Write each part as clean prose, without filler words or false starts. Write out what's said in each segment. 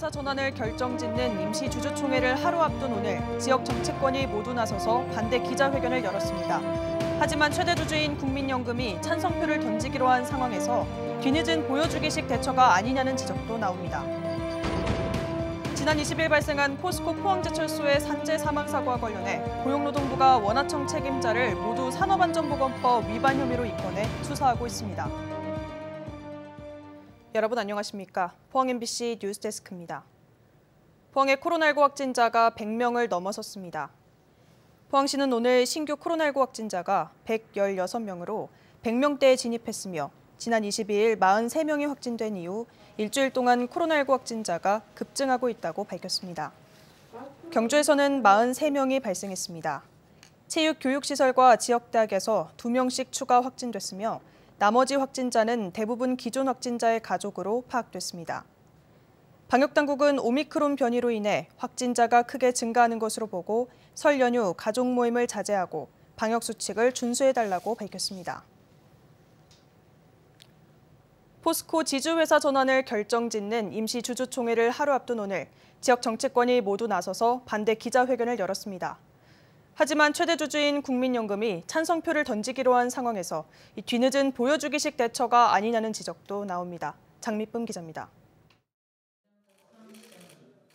지주회사 전환을 결정짓는 임시주주총회를 하루 앞둔 오늘 지역 정치권이 모두 나서서 반대 기자회견을 열었습니다. 하지만 최대 주주인 국민연금이 찬성표를 던지기로 한 상황에서 뒤늦은 보여주기식 대처가 아니냐는 지적도 나옵니다. 지난 20일 발생한 포스코 포항제철소의 산재 사망 사고와 관련해 고용노동부가 원하청 책임자를 모두 산업안전보건법 위반 혐의로 입건해 수사하고 있습니다. 여러분 안녕하십니까? 포항 MBC 뉴스데스크입니다. 포항의 코로나19 확진자가 100명을 넘어섰습니다. 포항시는 오늘 신규 코로나19 확진자가 116명으로 100명대에 진입했으며 지난 22일 43명이 확진된 이후 일주일 동안 코로나19 확진자가 급증하고 있다고 밝혔습니다. 경주에서는 43명이 발생했습니다. 체육교육시설과 지역대학에서 2명씩 추가 확진됐으며 나머지 확진자는 대부분 기존 확진자의 가족으로 파악됐습니다. 방역당국은 오미크론 변이로 인해 확진자가 크게 증가하는 것으로 보고 설 연휴 가족 모임을 자제하고 방역수칙을 준수해달라고 밝혔습니다. 포스코 지주회사 전환을 결정짓는 임시주주총회를 하루 앞둔 오늘 지역 정치권이 모두 나서서 반대 기자회견을 열었습니다. 하지만 최대 주주인 국민연금이 찬성표를 던지기로 한 상황에서 뒤늦은 보여주기식 대처가 아니냐는 지적도 나옵니다. 장미쁨 기자입니다.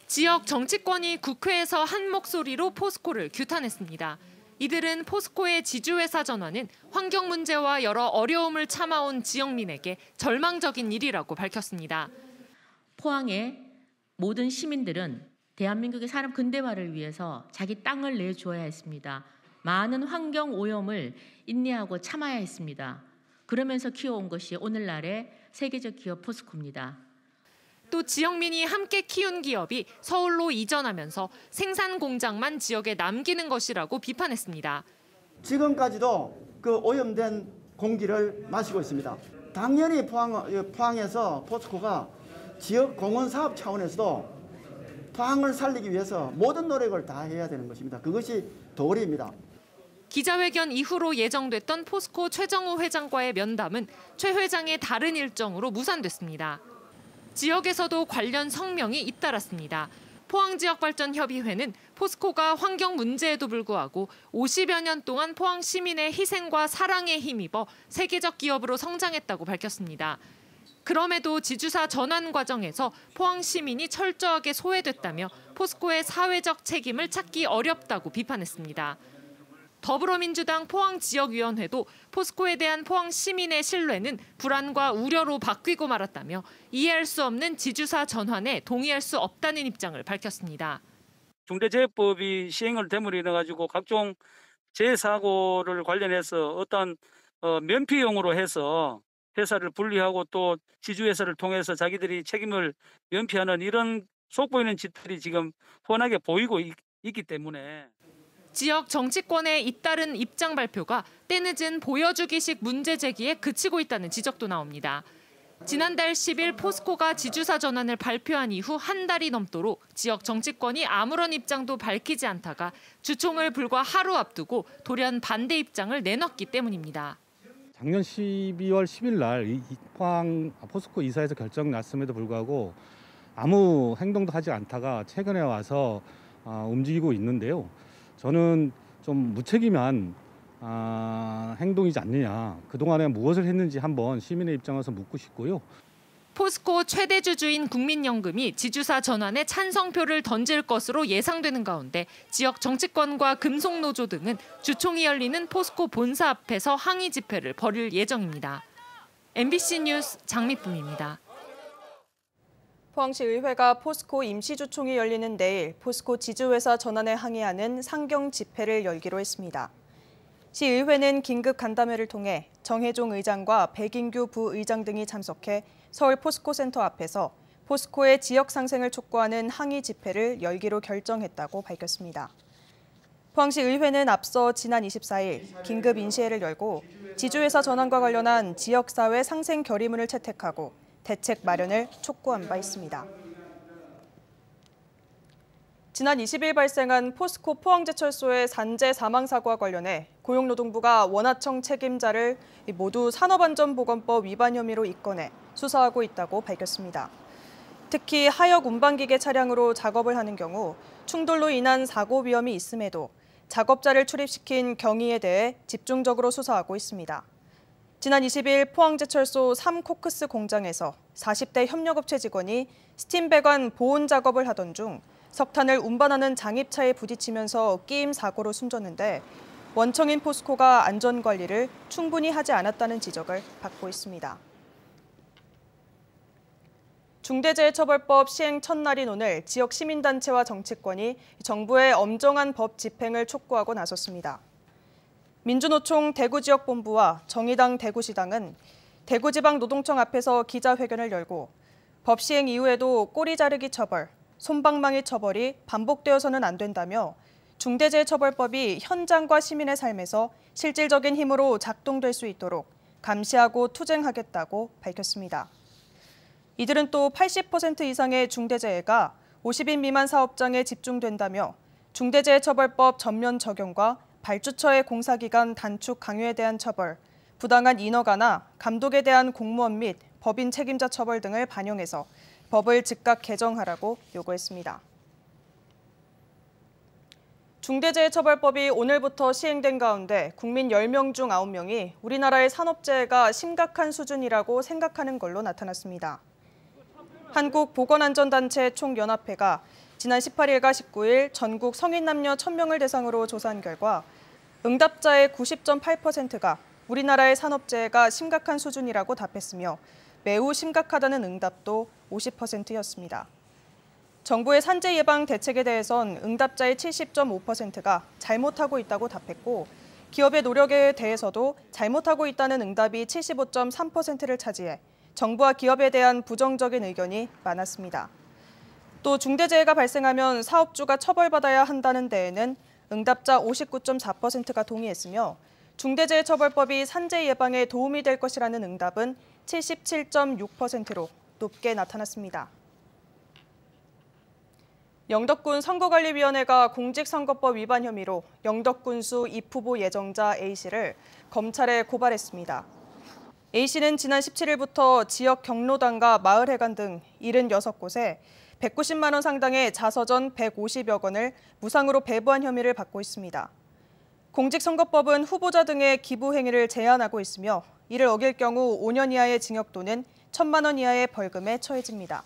지역 정치권이 국회에서 한 목소리로 포스코를 규탄했습니다. 이들은 포스코의 지주회사 전환은 환경 문제와 여러 어려움을 참아온 지역민에게 절망적인 일이라고 밝혔습니다. 포항의 모든 시민들은 대한민국의 산업 근대화를 위해서 자기 땅을 내줘야 했습니다. 많은 환경 오염을 인내하고 참아야 했습니다. 그러면서 키워온 것이 오늘날의 세계적 기업 포스코입니다. 또 지역민이 함께 키운 기업이 서울로 이전하면서 생산 공장만 지역에 남기는 것이라고 비판했습니다. 지금까지도 그 오염된 공기를 마시고 있습니다. 당연히 포항에서 포스코가 지역 공헌 사업 차원에서도 포항을 살리기 위해서 모든 노력을 다해야 되는 것입니다. 그것이 도리입니다. 기자회견 이후로 예정됐던 포스코 최정우 회장과의 면담은 최 회장의 다른 일정으로 무산됐습니다. 지역에서도 관련 성명이 잇따랐습니다. 포항지역발전협의회는 포스코가 환경 문제에도 불구하고 50여 년 동안 포항 시민의 희생과 사랑에 힘입어 세계적 기업으로 성장했다고 밝혔습니다. 그럼에도 지주사 전환 과정에서 포항 시민이 철저하게 소외됐다며 포스코의 사회적 책임을 찾기 어렵다고 비판했습니다. 더불어민주당 포항지역위원회도 포스코에 대한 포항 시민의 신뢰는 불안과 우려로 바뀌고 말았다며 이해할 수 없는 지주사 전환에 동의할 수 없다는 입장을 밝혔습니다. 중대재해법이 시행을 됨으로 인해 가지고 각종 재해사고를 관련해서 어떤 면피용으로 해서 회사를 분리하고 또 지주회사를 통해서 자기들이 책임을 면피하는 이런 속보이는 짓들이 지금 훤하게 보이고 있기 때문에 지역 정치권의 잇따른 입장 발표가 때늦은 보여주기식 문제 제기에 그치고 있다는 지적도 나옵니다. 지난달 10일 포스코가 지주사 전환을 발표한 이후 한 달이 넘도록 지역 정치권이 아무런 입장도 밝히지 않다가 주총을 불과 하루 앞두고 돌연 반대 입장을 내놨기 때문입니다. 작년 12월 10일 날 포항 포스코 이사에서 결정이 났음에도 불구하고 아무 행동도 하지 않다가 최근에 와서 움직이고 있는데요. 저는 좀 무책임한 행동이지 않느냐. 그동안에 무엇을 했는지 한번 시민의 입장에서 묻고 싶고요. 포스코 최대 주주인 국민연금이 지주사 전환에 찬성표를 던질 것으로 예상되는 가운데 지역 정치권과 금속노조 등은 주총이 열리는 포스코 본사 앞에서 항의 집회를 벌일 예정입니다. MBC 뉴스 장미쁨입니다. 포항시 의회가 포스코 임시주총이 열리는 내일 포스코 지주회사 전환에 항의하는 상경 집회를 열기로 했습니다. 시의회는 긴급 간담회를 통해 정혜종 의장과 백인규 부의장 등이 참석해 서울 포스코센터 앞에서 포스코의 지역 상생을 촉구하는 항의 집회를 열기로 결정했다고 밝혔습니다. 포항시 의회는 앞서 지난 24일 긴급 인시회를 열고 지주회사 전환과 관련한 지역사회 상생 결의문을 채택하고 대책 마련을 촉구한 바 있습니다. 지난 20일 발생한 포스코 포항제철소의 산재 사망 사고와 관련해 고용노동부가 원하청 책임자를 모두 산업안전보건법 위반 혐의로 입건해 수사하고 있다고 밝혔습니다. 특히 하역 운반기계 차량으로 작업을 하는 경우 충돌로 인한 사고 위험이 있음에도 작업자를 출입시킨 경위에 대해 집중적으로 수사하고 있습니다. 지난 20일 포항제철소 3코크스 공장에서 40대 협력업체 직원이 스팀 배관 보온 작업을 하던 중 석탄을 운반하는 장입차에 부딪히면서 끼임 사고로 숨졌는데 원청인 포스코가 안전관리를 충분히 하지 않았다는 지적을 받고 있습니다. 중대재해처벌법 시행 첫날인 오늘 지역 시민단체와 정치권이 정부의 엄정한 법 집행을 촉구하고 나섰습니다. 민주노총 대구지역본부와 정의당 대구시당은 대구지방노동청 앞에서 기자회견을 열고 법 시행 이후에도 꼬리 자르기 처벌, 솜방망이 처벌이 반복되어서는 안 된다며 중대재해처벌법이 현장과 시민의 삶에서 실질적인 힘으로 작동될 수 있도록 감시하고 투쟁하겠다고 밝혔습니다. 이들은 또 80% 이상의 중대재해가 50인 미만 사업장에 집중된다며 중대재해처벌법 전면 적용과 발주처의 공사기간 단축 강요에 대한 처벌, 부당한 인허가나 감독에 대한 공무원 및 법인 책임자 처벌 등을 반영해서 법을 즉각 개정하라고 요구했습니다. 중대재해처벌법이 오늘부터 시행된 가운데 국민 10명 중 9명이 우리나라의 산업재해가 심각한 수준이라고 생각하는 걸로 나타났습니다. 한국보건안전단체 총연합회가 지난 18일과 19일 전국 성인 남녀 1,000명을 대상으로 조사한 결과 응답자의 90.8%가 우리나라의 산업재해가 심각한 수준이라고 답했으며 매우 심각하다는 응답도 50%였습니다. 정부의 산재 예방 대책에 대해선 응답자의 70.5%가 잘못하고 있다고 답했고 기업의 노력에 대해서도 잘못하고 있다는 응답이 75.3%를 차지해 정부와 기업에 대한 부정적인 의견이 많았습니다. 또 중대재해가 발생하면 사업주가 처벌받아야 한다는 데에는 응답자 59.4%가 동의했으며 중대재해처벌법이 산재 예방에 도움이 될 것이라는 응답은 77.6%로 높게 나타났습니다. 영덕군 선거관리위원회가 공직선거법 위반 혐의로 영덕군수 입후보 예정자 A씨를 검찰에 고발했습니다. A씨는 지난 17일부터 지역 경로당과 마을회관 등 76곳에 190만 원 상당의 자서전 150여 건을 무상으로 배부한 혐의를 받고 있습니다. 공직선거법은 후보자 등의 기부 행위를 제한하고 있으며 이를 어길 경우 5년 이하의 징역 또는 1,000만 원 이하의 벌금에 처해집니다.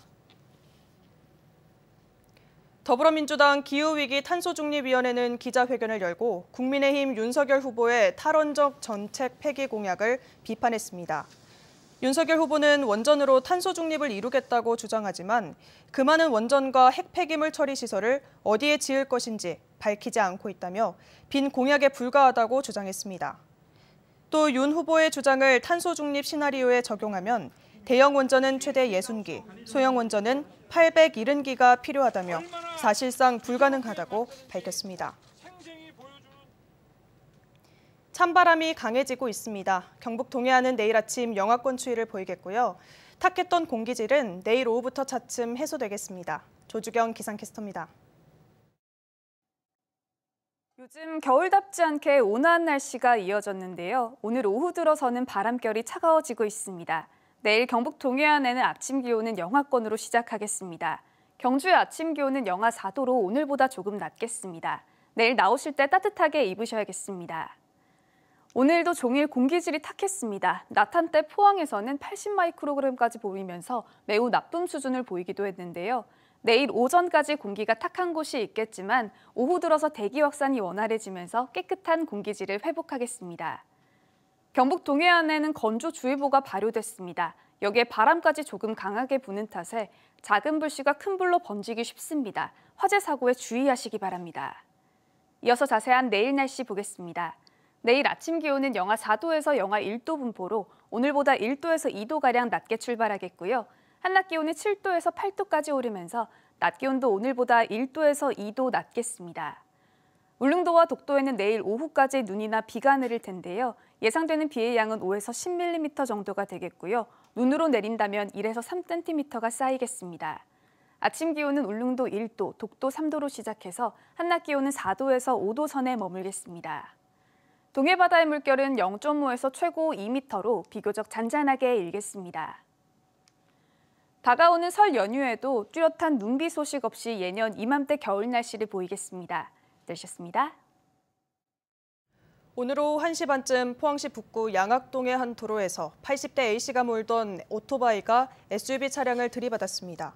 더불어민주당 기후위기 탄소중립위원회는 기자회견을 열고 국민의힘 윤석열 후보의 탈원적 정책 폐기 공약을 비판했습니다. 윤석열 후보는 원전으로 탄소 중립을 이루겠다고 주장하지만 그 많은 원전과 핵 폐기물 처리 시설을 어디에 지을 것인지 밝히지 않고 있다며 빈 공약에 불과하다고 주장했습니다. 또 윤 후보의 주장을 탄소 중립 시나리오에 적용하면 대형 원전은 최대 60기, 소형 원전은 870기가 필요하다며 사실상 불가능하다고 밝혔습니다. 찬바람이 강해지고 있습니다. 경북 동해안은 내일 아침 영하권 추위를 보이겠고요. 탁했던 공기질은 내일 오후부터 차츰 해소되겠습니다. 조주경 기상캐스터입니다. 요즘 겨울답지 않게 온화한 날씨가 이어졌는데요. 오늘 오후 들어서는 바람결이 차가워지고 있습니다. 내일 경북 동해안에는 아침 기온은 영하권으로 시작하겠습니다. 경주의 아침 기온은 영하 4도로 오늘보다 조금 낮겠습니다. 내일 나오실 때 따뜻하게 입으셔야겠습니다. 오늘도 종일 공기질이 탁했습니다. 낮 한때 포항에서는 80마이크로그램까지 보이면서 매우 나쁨 수준을 보이기도 했는데요. 내일 오전까지 공기가 탁한 곳이 있겠지만 오후 들어서 대기 확산이 원활해지면서 깨끗한 공기질을 회복하겠습니다. 경북 동해안에는 건조주의보가 발효됐습니다. 여기에 바람까지 조금 강하게 부는 탓에 작은 불씨가 큰 불로 번지기 쉽습니다. 화재 사고에 주의하시기 바랍니다. 이어서 자세한 내일 날씨 보겠습니다. 내일 아침 기온은 영하 4도에서 영하 1도 분포로 오늘보다 1도에서 2도가량 낮게 출발하겠고요. 한낮 기온은 7도에서 8도까지 오르면서 낮 기온도 오늘보다 1도에서 2도 낮겠습니다. 울릉도와 독도에는 내일 오후까지 눈이나 비가 내릴 텐데요. 예상되는 비의 양은 5에서 10mm 정도가 되겠고요. 눈으로 내린다면 1에서 3cm가 쌓이겠습니다. 아침 기온은 울릉도 1도, 독도 3도로 시작해서 한낮 기온은 4도에서 5도 선에 머물겠습니다. 동해 바다의 물결은 0.5에서 최고 2m로 비교적 잔잔하게 일겠습니다. 다가오는 설 연휴에도 뚜렷한 눈비 소식 없이 예년 이맘때 겨울 날씨를 보이겠습니다. 내셨습니다. 오늘 오후 1시 반쯤 포항시 북구 양학동의 한 도로에서 80대 A씨가 몰던 오토바이가 SUV 차량을 들이받았습니다.